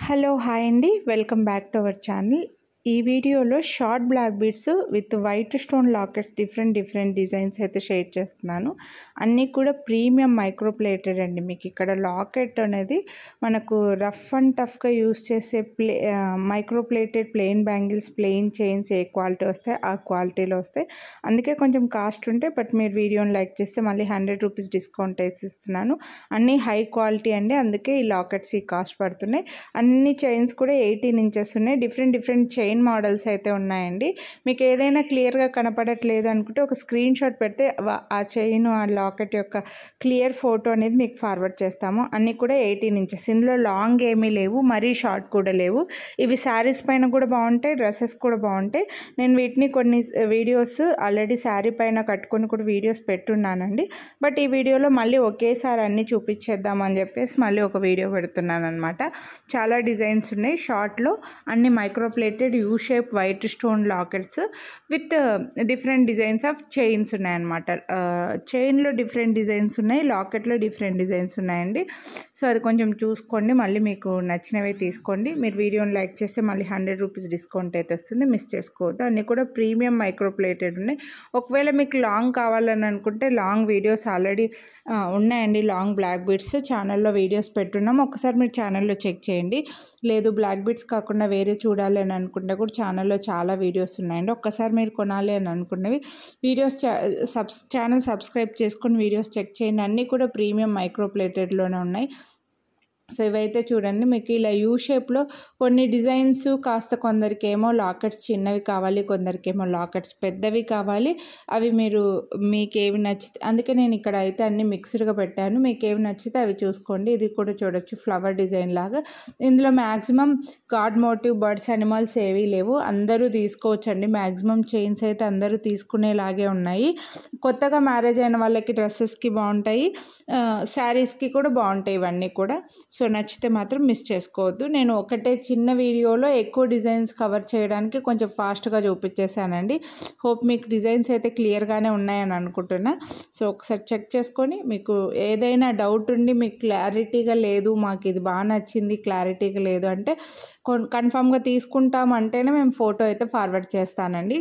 Hello hi అండి, welcome back to our channel. ఈ వీడియోలో short black beads with white stone lockets different designs అయితే share చేస్తున్నాను. అన్నీ కూడా ప్రీమియం మైక్రో ప్లేటెడ్ అండి. మీకు ఇక్కడ లాకెట్ అనేది మనకు రఫ్ అండ్ టఫ్గా యూస్ చేసే micro plated plain bangles, plain chains A quality వస్తాయి ఆ క్వాలిటీలో వస్తాయి. అందుకే కొంచెం కాస్ట్ ఉంటాయి. బట్ మీరు వీడియోని లైక్ చేస్తే మళ్ళీ 100 రూపీస్ డిస్కౌంట్ అయితే ఇస్తున్నాను. అన్నీ హై క్వాలిటీ అండి, అందుకే ఈ లాకెట్స్ ఈ కాస్ట్ పడుతున్నాయి. అన్ని చైన్స్ కూడా 18 ఇంచెస్ ఉన్నాయి. డిఫరెంట్ చైన్ మోడల్స్ అయితే ఉన్నాయండి. మీకు ఏదైనా క్లియర్గా కనపడట్లేదు అనుకుంటే ఒక స్క్రీన్ షాట్ పెడితే ఆ చైన్, ఆ లాకెట్ యొక్క క్లియర్ ఫోటో అనేది మీకు ఫార్వర్డ్ చేస్తాము. అన్నీ కూడా 18 ఇంచెస్. ఇందులో లాంగ్ ఏమీ లేవు, మరీ షార్ట్ కూడా లేవు. ఇవి శారీస్ పైన కూడా బాగుంటాయి, డ్రెస్సెస్ కూడా బాగుంటాయి. నేను వీటిని కొన్ని వీడియోస్ ఆల్రెడీ శారీ పైన కట్టుకొని కూడా వీడియోస్ పెట్టున్నానండి. బట్ ఈ వీడియోలో మళ్ళీ ఒకేసారి అన్నీ చూపించేద్దామని చెప్పేసి మళ్ళీ ఒక వీడియో పెడుతున్నాను అనమాట. చాలా డిజైన్స్ ఉన్నాయి. షార్ట్లో అన్ని micro plated U shape white stone lockets with different designs of chains ఉన్నాయన్నమాట. చైన్లో డిఫరెంట్ డిజైన్స్ ఉన్నాయి, లాకెట్లో డిఫరెంట్ డిజైన్స్ ఉన్నాయండి. సో అది కొంచెం చూసుకోండి, మళ్ళీ మీకు నచ్చినవి తీసుకోండి. మీరు వీడియోని లైక్ చేస్తే మళ్ళీ 100 రూపీస్ డిస్కౌంట్ అయితే వస్తుంది, మిస్ చేసుకోవద్దు. అన్నీ కూడా ప్రీమియం మైక్రో ప్లేటెడ్ ఉన్నాయి. ఒకవేళ మీకు లాంగ్ కావాలని అనుకుంటే లాంగ్ వీడియోస్ ఆల్రెడీ ఉన్నాయండి. లాంగ్ బ్లాక్ బీడ్స్ ఛానల్లో వీడియోస్ పెట్టున్నాం, ఒకసారి మీరు ఛానల్లో చెక్ చేయండి. లేదు బ్లాక్ బీడ్స్ కాకుండా వేరే చూడాలి అని అనుకుంటే కూడా ఛానల్లో చాలా వీడియోస్ ఉన్నాయండి. ఒక్కసారి మీరు కొనాలి అని అనుకున్నవి వీడియోస్ ఛానల్ సబ్స్క్రైబ్ చేసుకొని వీడియోస్ చెక్ చేయండి. అన్నీ కూడా ప్రీమియం మైక్రో ప్లేటెడ్లోనే ఉన్నాయి. సో ఇవైతే చూడండి, మీకు ఇలా యూ షేప్లో కొన్ని డిజైన్స్ కాస్త కొందరికేమో లాకెట్స్ చిన్నవి కావాలి, కొందరికేమో లాకెట్స్ పెద్దవి కావాలి. అవి మీకేవి నచ్చితే, అందుకే నేను ఇక్కడ అయితే అన్ని మిక్స్డ్గా పెట్టాను. మీకు ఏవి నచ్చితే అవి చూసుకోండి. ఇది కూడా చూడొచ్చు, ఫ్లవర్ డిజైన్ లాగా. ఇందులో maximum god motive, birds, animals ఏవీ లేవు. అందరూ తీసుకోవచ్చండి. మ్యాక్సిమం చైన్స్ అయితే అందరూ తీసుకునేలాగే ఉన్నాయి. కొత్తగా మ్యారేజ్ అయిన వాళ్ళకి డ్రెస్సెస్కి బాగుంటాయి, శారీస్కి కూడా బాగుంటాయి ఇవన్నీ కూడా. సో నచ్చితే మాత్రం మిస్ చేసుకోవద్దు. నేను ఒకటే చిన్న వీడియోలో ఎక్కువ డిజైన్స్ కవర్ చేయడానికి కొంచెం ఫాస్ట్గా చూపించేశానండి. హోప్ మీకు డిజైన్స్ అయితే క్లియర్గానే ఉన్నాయని అనుకుంటున్నా. సో ఒకసారి చెక్ చేసుకొని, మీకు ఏదైనా డౌట్ ఉండి మీకు క్లారిటీగా లేదు, మాకు ఇది బాగా నచ్చింది క్లారిటీగా లేదు అంటే కన్ఫామ్గా తీసుకుంటామంటేనే మేము ఫోటో అయితే ఫార్వర్డ్ చేస్తానండి.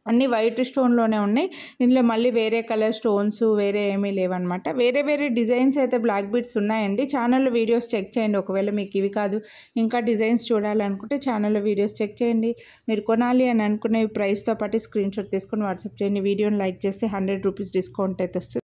అన్నీ వైట్ స్టోన్లోనే ఉన్నాయి. ఇందులో మళ్ళీ వేరే కలర్ స్టోన్స్ వేరే ఏమీ లేవన్నమాట. వేరే డిజైన్స్ అయితే బ్లాక్ బీడ్స్ ఉన్నాయండి. ఛానల్లో వీడియోస్ చెక్ చేయండి. ఒకవేళ మీకు ఇవి కాదు ఇంకా డిజైన్స్ చూడాలనుకుంటే ఛానల్లో వీడియోస్ చెక్ చేయండి. మీరు కొనాలి అని అనుకునే ప్రైస్తో పాటు స్క్రీన్ షాట్ తీసుకొని వాట్సాప్ చేయండి. వీడియోని లైక్ చేస్తే 100 రూపీస్ డిస్కౌంట్ అయితే వస్తుంది.